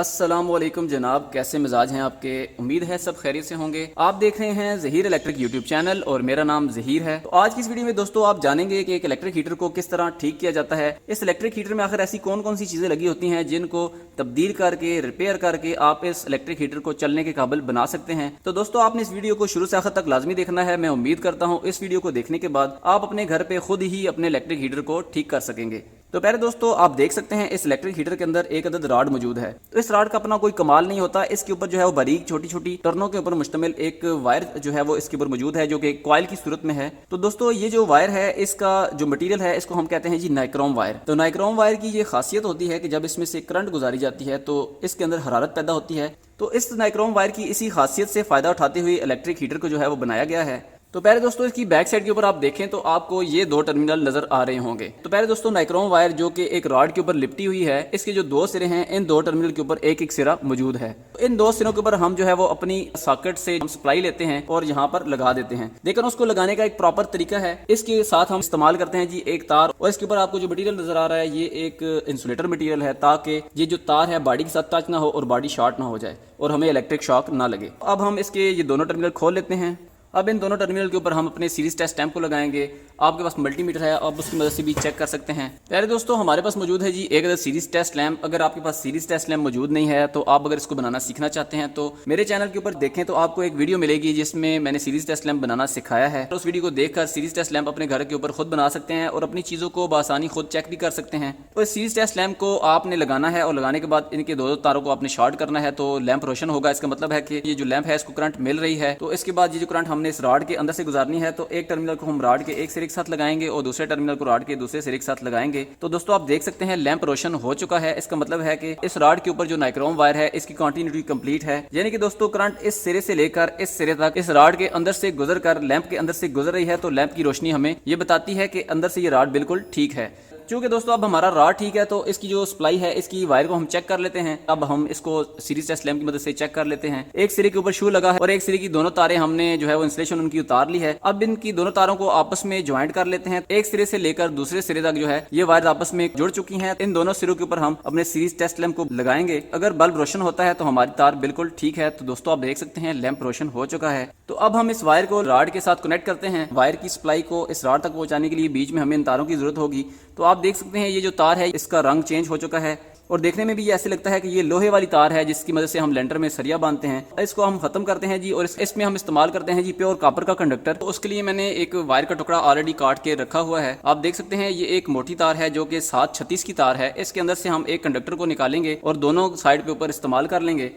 अस्सलामुअलैकुम जनाब, कैसे मिजाज हैं आपके। उम्मीद है सब खैरियत से होंगे। आप देख रहे हैं ज़हीर इलेक्ट्रिक यूट्यूब चैनल और मेरा नाम ज़हीर है। तो आज की इस वीडियो में दोस्तों आप जानेंगे कि एक इलेक्ट्रिक हीटर को किस तरह ठीक किया जाता है। इस इलेक्ट्रिक हीटर में आखिर ऐसी कौन कौन सी चीज़ें लगी होती हैं जिनको तब्दील करके रिपेयर करके आप इस इलेक्ट्रिक हीटर को चलने के काबिल बना सकते हैं। तो दोस्तों आपने इस वीडियो को शुरू से आखिर तक लाजमी देखना है। मैं उम्मीद करता हूँ इस वीडियो को देखने के बाद आप अपने घर पे खुद ही अपने इलेक्ट्रिक हीटर को ठीक कर सकेंगे। तो पहले दोस्तों आप देख सकते हैं इस इलेक्ट्रिक हीटर के अंदर एक अदद राड मौजूद है। तो इस राड का अपना कोई कमाल नहीं होता, इसके ऊपर जो है वो बारीक छोटी छोटी टर्नों के ऊपर मुश्तमिल एक वायर जो है वो इसके ऊपर मौजूद है, जो कि कॉइल की सूरत में है। तो दोस्तों ये जो वायर है इसका जो मटेरियल है इसको हम कहते हैं जी नाइक्रोम वायर। तो नाइक्रोम वायर की ये खासियत होती है कि जब इसमें से करंट गुजारी जाती है तो इसके अंदर हरारत पैदा होती है। तो इस नाइक्रोम वायर की इसी खासियत से फायदा उठाते हुए इलेक्ट्रिक हीटर को जो है वो बनाया गया है। तो पहले दोस्तों इसकी बैक साइड के ऊपर आप देखें तो आपको ये दो टर्मिनल नजर आ रहे होंगे। तो पहले दोस्तों नाइक्रोम वायर जो कि एक रॉड के ऊपर लिपटी हुई है, इसके जो दो सिरे हैं इन दो टर्मिनल के ऊपर एक एक सिरा मौजूद है। तो इन दो सिरों के ऊपर हम जो है वो अपनी सॉकेट से हम सप्लाई लेते हैं और यहाँ पर लगा देते हैं। लेकिन उसको लगाने का एक प्रॉपर तरीका है। इसके साथ हम इस्तेमाल करते हैं जी एक तार, और इसके ऊपर आपको जो मटीरियल नजर आ रहा है ये एक इंसुलेटर मटीरियल है, ताकि ये जो तार है बॉडी के साथ टच ना हो और बॉडी शॉर्ट ना हो जाए और हमें इलेक्ट्रिक शॉक ना लगे। अब हम इसके ये दोनों टर्मिनल खोल लेते हैं। अब इन दोनों टर्मिनल के ऊपर हम अपने सीरीज टेस्ट लैंप को लगाएंगे। आपके पास मल्टीमीटर है, आप उसकी मदद से भी चेक कर सकते हैं। पहले दोस्तों हमारे पास मौजूद है जी एक अदर सीरीज टेस्ट लैंप। अगर आपके पास सीरीज टेस्ट लैंप मौजूद नहीं है तो आप अगर इसको बनाना सीखना चाहते हैं तो मेरे चैनल के ऊपर देखें तो आपको एक वीडियो मिलेगी जिसमें मैंने सीरीज टेस्ट लैंप बनाना सिखाया है। तो उस वीडियो को देखकर सीरीज टेस्ट लैंप अपने घर के ऊपर खुद बना सकते हैं और अपनी चीज़ों को बआसानी खुद चेक भी कर सकते हैं। तो इस सीरीज टेस्ट लैंप को आपने लगाना है और लगाने के बाद इनके दो तारों को आपने शॉर्ट करना है तो लैंप रोशन होगा। इसका मतलब है कि ये जो लैंप है इसको करंट मिल रही है। तो इसके बाद ये जो करंट हमने इस रॉड के अंदर गुजारनी है तो एक टर्मिनल को हम रॉड के एक सिरे के साथ लगाएंगे और दूसरे टर्मिनल को रॉड के दूसरे सिरे के साथ लगाएंगे। तो दोस्तों आप देख सकते हैं लैंप रोशन हो चुका है। इसका मतलब है कि इस रॉड के ऊपर जो नाइक्रोम वायर है इसकी कंटिन्यूटी कंप्लीट है, यानी कि दोस्तों करंट इस सिरे से लेकर इस सिरे तक इस रॉड के अंदर से गुजर कर लैंप के अंदर से गुजर रही है। तो लैंप की रोशनी हमें ये बताती है कि अंदर से ये रॉड बिल्कुल ठीक है। चूंकि दोस्तों अब हमारा रॉड ठीक है तो इसकी जो सप्लाई है इसकी वायर को हम चेक कर लेते हैं। अब हम इसको सीरीज टेस्ट लैंप की मदद से चेक कर लेते हैं। एक सिरे के ऊपर शू लगा है और एक सिरे की दोनों तारें हमने जो है वो इंसुलेशन उनकी उतार ली है। अब इनकी दोनों तारों को आपस में ज्वाइंट कर लेते हैं। एक सिरे से लेकर दूसरे सिरे तक जो है ये वायर आपस में जुड़ चुकी हैं। इन दोनों सिरों के ऊपर हम अपने सीरीज टेस्ट लैंप को लगाएंगे। अगर बल्ब रोशन होता है तो हमारी तार बिल्कुल ठीक है। तो दोस्तों आप देख सकते हैं लैंप रोशन हो चुका है। तो अब हम इस वायर को रॉड के साथ कनेक्ट करते हैं। वायर की सप्लाई को इस रॉड तक पहुंचाने के लिए बीच में हमें इन तारों की जरूरत होगी। तो आप देख सकते हैं ये जो तार है इसका रंग चेंज हो चुका है और देखने में भी ये ऐसे लगता है कि ये लोहे वाली तार है जिसकी मदद से हम लेंटर में सरिया बांधते हैं। इसको हम खत्म करते हैं जी और इसमें हम इस्तेमाल करते हैं जी प्योर कॉपर का कंडक्टर। तो उसके लिए मैंने एक वायर का टुकड़ा ऑलरेडी काट के रखा हुआ है। आप देख सकते हैं ये एक मोटी तार है जो कि 736 की तार है। इसके अंदर से हम एक कंडक्टर को निकालेंगे और दोनों साइड के ऊपर इस्तेमाल कर लेंगे।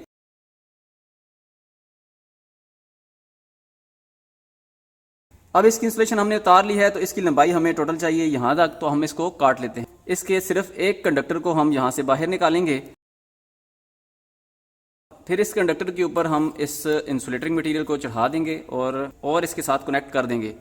अब इसकी इंसुलेशन हमने उतार ली है तो इसकी लंबाई हमें टोटल चाहिए यहाँ तक, तो हम इसको काट लेते हैं। इसके सिर्फ एक कंडक्टर को हम यहाँ से बाहर निकालेंगे। फिर इस कंडक्टर के ऊपर हम इस इंसुलेटिंग मटेरियल को चढ़ा देंगे और इसके साथ कनेक्ट कर देंगे।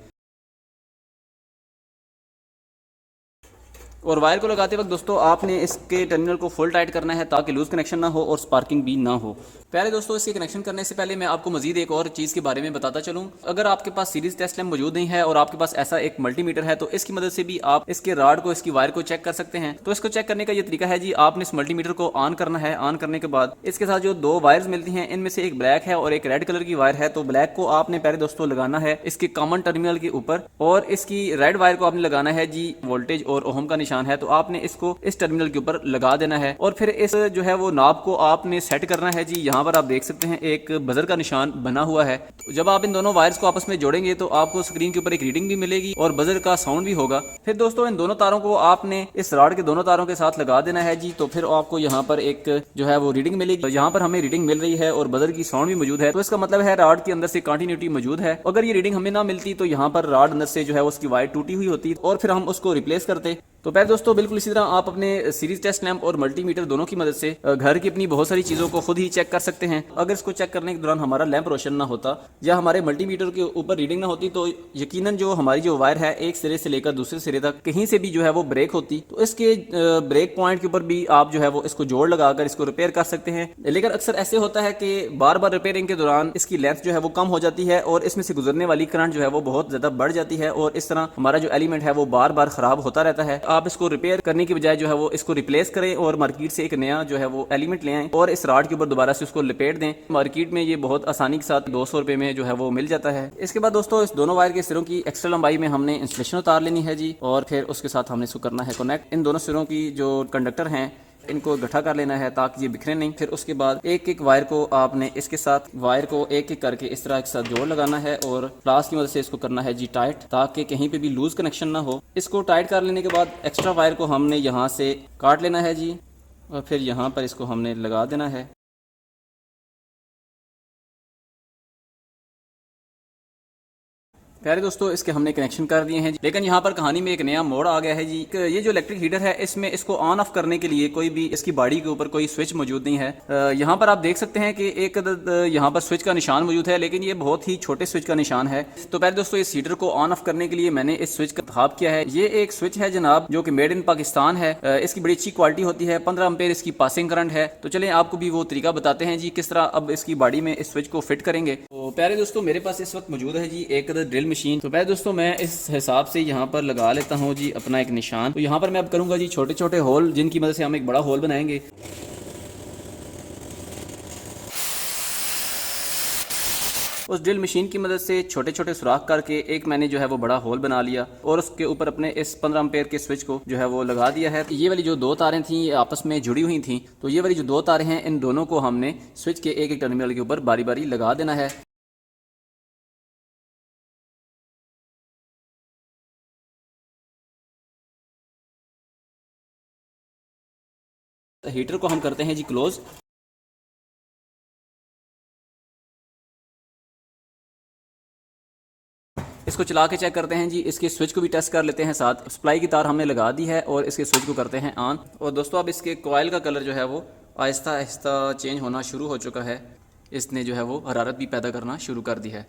और वायर को लगाते वक्त दोस्तों आपने इसके टर्मिनल को फुल टाइट करना है ताकि लूज कनेक्शन ना हो और स्पार्किंग भी ना हो। पहले दोस्तों इसके कनेक्शन करने से पहले मैं आपको मजीद एक और चीज़ के बारे में बताता चलूँ। अगर आपके पास सीरीज टेस्ट लैंप मौजूद नहीं है और आपके पास ऐसा एक मल्टीमीटर है तो इसकी मदद से भी आप इसके रॉड को इसकी वायर को चेक कर सकते हैं। तो इसको चेक करने का ये तरीका है जी, आपने इस मल्टीमीटर को ऑन करना है। ऑन करने के बाद इसके साथ जो दो वायर्स मिलती हैं इनमें से एक ब्लैक है और एक रेड कलर की वायर है। तो ब्लैक को आपने पहले दोस्तों लगाना है इसके कॉमन टर्मिनल के ऊपर और इसकी रेड वायर को आपने लगाना है जी वोल्टेज और ओहम का निशान है। तो आपने इसको इस टर्मिनल के ऊपर लगा देना है और फिर इस जो है वो नॉब को आपने सेट करना है जी। यहाँ पर आप देख सकते हैं एक बजर का निशान बना हुआ है। तो जब आप इन दोनों वायर्स को आपस में जोड़ेंगे तो आपको स्क्रीन के ऊपर एक रीडिंग भी मिलेगी और बजर का साउंड भी होगा। फिर दोस्तों इन दोनों तारों को आपने इस रॉड के दोनों तारों के साथ लगा देना है जी। तो फिर आपको यहाँ पर एक जो है वो रीडिंग मिलेगी। यहाँ पर हमें रीडिंग मिल रही है और बजर की साउंड भी मौजूद है। तो इसका मतलब है रॉड के अंदर से कंटिन्यूटी मौजूद है। अगर ये रीडिंग हमें ना मिलती तो यहाँ पर रॉड अंदर से जो है उसकी वायर टूटी हुई होती और फिर हम उसको रिप्लेस करते। तो पहले दोस्तों बिल्कुल इसी तरह आप अपने सीरीज टेस्ट लैंप और मल्टीमीटर दोनों की मदद से घर की अपनी बहुत सारी चीज़ों को खुद ही चेक कर सकते हैं। अगर इसको चेक करने के दौरान हमारा लैंप रोशन ना होता या हमारे मल्टीमीटर के ऊपर रीडिंग ना होती तो यकीनन जो हमारी जो वायर है एक सिरे से लेकर दूसरे सिरे तक कहीं से भी जो है वो ब्रेक होती। तो इसके ब्रेक पॉइंट के ऊपर भी आप जो है वो इसको जोड़ लगाकर इसको रिपेयर कर सकते हैं। लेकिन अक्सर ऐसे होता है कि बार बार रिपेयरिंग के दौरान इसकी लेंथ जो है वो कम हो जाती है और इसमें से गुजरने वाली करंट जो है वो बहुत ज्यादा बढ़ जाती है और इस तरह हमारा जो एलिमेंट है वो बार बार खराब होता रहता है। आप इसको रिपेयर करने की बजाय जो है वो इसको रिप्लेस करें और मार्केट से एक नया जो है वो एलिमेंट ले आएं और इस रॉड के ऊपर दोबारा से उसको लपेट दें। मार्केट में ये बहुत आसानी के साथ 200 रुपए में जो है वो मिल जाता है। इसके बाद दोस्तों इस दोनों वायर के सिरों की एक्स्ट्रा लंबाई में हमने इंसुलेशन उतार लेनी है जी, और फिर उसके साथ हमने इसको करना है कनेक्ट। इन दोनों सिरों की जो कंडक्टर हैं इनको इकट्ठा कर लेना है ताकि ये बिखरे नहीं। फिर उसके बाद एक एक वायर को आपने इसके साथ वायर को एक एक करके इस तरह एक साथ जोड़ लगाना है और प्लास की मदद से इसको करना है जी टाइट, ताकि कहीं पे भी लूज कनेक्शन ना हो। इसको टाइट कर लेने के बाद एक्स्ट्रा वायर को हमने यहाँ से काट लेना है जी, और फिर यहाँ पर इसको हमने लगा देना है। प्यारे दोस्तों इसके हमने कनेक्शन कर दिए हैं, लेकिन यहाँ पर कहानी में एक नया मोड़ आ गया है जी। ये जो इलेक्ट्रिक हीटर है इसमें इसको ऑन ऑफ करने के लिए कोई भी इसकी बॉडी के ऊपर कोई स्विच मौजूद नहीं है। यहाँ पर आप देख सकते हैं कि एक यहाँ पर स्विच का निशान मौजूद है, लेकिन ये बहुत ही छोटे स्विच का निशान है। तो प्यारे दोस्तों इस हीटर को ऑन ऑफ करने के लिए मैंने इस स्विच का इंतखाब किया है। ये एक स्विच है जनाब जो कि मेड इन पाकिस्तान है। इसकी बड़ी अच्छी क्वालिटी होती है, 15 एम्पेयर इसकी पासिंग करंट है। तो चलिए आपको भी वो तरीका बताते हैं जी किस तरह अब इसकी बॉडी में इस स्विच को फिट करेंगे। तो प्यारे दोस्तों मेरे पास इस वक्त मौजूद है जी एक ड्रिल मशीन। तो प्यारे दोस्तों मैं इस हिसाब से यहाँ पर लगा लेता हूँ जी अपना एक निशान। तो यहाँ पर मैं अब करूंगा जी छोटे छोटे होल, जिनकी मदद से हम एक बड़ा होल बनाएंगे। उस ड्रिल मशीन की मदद से छोटे छोटे सुराख करके एक मैंने जो है वो बड़ा होल बना लिया और उसके ऊपर अपने इस 15 एम्पेयर के स्विच को जो है वो लगा दिया है। ये वाली जो दो तारें थी ये आपस में जुड़ी हुई थी, तो ये वाली जो दो तारें हैं इन दोनों को हमने स्विच के एक एक टर्मिनल के ऊपर बारी बारी लगा देना है। हीटर को हम करते हैं जी क्लोज। इसको चला के चेक करते हैं जी, इसके स्विच को भी टेस्ट कर लेते हैं। साथ सप्लाई की तार हमने लगा दी है और इसके स्विच को करते हैं ऑन। और दोस्तों अब इसके कॉइल का कलर जो है वो आहिस्ता आहिस्ता चेंज होना शुरू हो चुका है। इसने जो है वो हरारत भी पैदा करना शुरू कर दी है।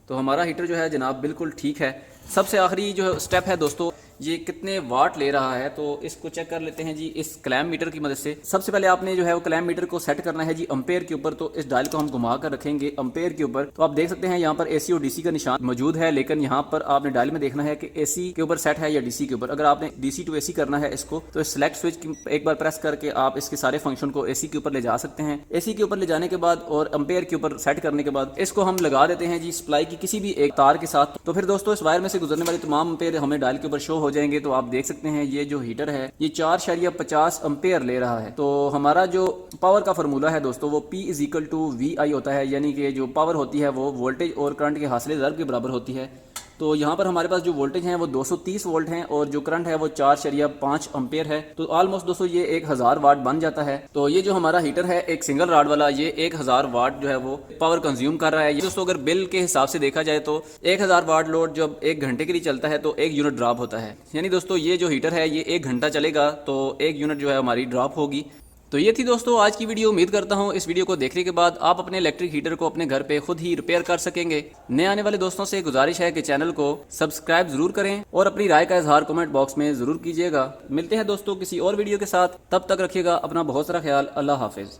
तो हमारा हीटर जो है जनाब बिल्कुल ठीक है। सबसे आखिरी जो स्टेप है दोस्तों ये कितने वाट ले रहा है, तो इसको चेक कर लेते हैं जी इस क्लैम मीटर की मदद से। सबसे पहले आपने जो है वो क्लैम मीटर को सेट करना है जी अम्पेयर के ऊपर। तो इस डायल को हम घुमा कर रखेंगे अम्पेयर के ऊपर। तो आप देख सकते हैं यहाँ पर एसी और डीसी का निशान मौजूद है, लेकिन यहाँ पर आपने डायल में देखना है कि एसी के ऊपर सेट है या डीसी के ऊपर। अगर आपने डीसी टू एसी करना है इसको, तो सिलेक्ट स्विच एक बार प्रेस करके आप इसके सारे फंक्शन को एसी के ऊपर ले जा सकते हैं। एसी के ऊपर ले जाने के बाद और अम्पेयर के ऊपर सेट करने के बाद इसको हम लगा देते हैं जी सप्लाई की किसी भी एक तार के साथ। तो फिर दोस्तों इस वायर में से गुजरने वाले तमाम अम्पेयर हमें डायल के ऊपर शो हो जाएंगे। तो आप देख सकते हैं ये जो हीटर है ये 4.50 अम्पेयर ले रहा है। तो हमारा जो पावर का फार्मूला है दोस्तों वो P = VI होता है, यानी कि जो पावर होती है वो वोल्टेज और करंट के हासिले ज़र्ब के बराबर होती है। तो यहाँ पर हमारे पास जो वोल्टेज है वो 230 वोल्ट हैं और जो करंट है वो 4.5 अम्पेयर है। तो ऑलमोस्ट दोस्तों ये 1000 वाट बन जाता है। तो ये जो हमारा हीटर है एक सिंगल रॉड वाला, ये 1000 वाट जो है वो पावर कंज्यूम कर रहा है। ये दोस्तों अगर बिल के हिसाब से देखा जाए तो 1000 वाट लोड जब 1 घंटे के लिए चलता है तो 1 यूनिट ड्रॉप होता है। यानी दोस्तों ये जो हीटर है ये 1 घंटा चलेगा तो 1 यूनिट जो है हमारी ड्रॉप होगी। तो ये थी दोस्तों आज की वीडियो। उम्मीद करता हूँ इस वीडियो को देखने के बाद आप अपने इलेक्ट्रिक हीटर को अपने घर पे खुद ही रिपेयर कर सकेंगे। नए आने वाले दोस्तों से गुजारिश है कि चैनल को सब्सक्राइब जरूर करें और अपनी राय का इजहार कमेंट बॉक्स में जरूर कीजिएगा। मिलते हैं दोस्तों किसी और वीडियो के साथ, तब तक रखिएगा अपना बहुत सारा ख्याल। अल्लाह हाफिज।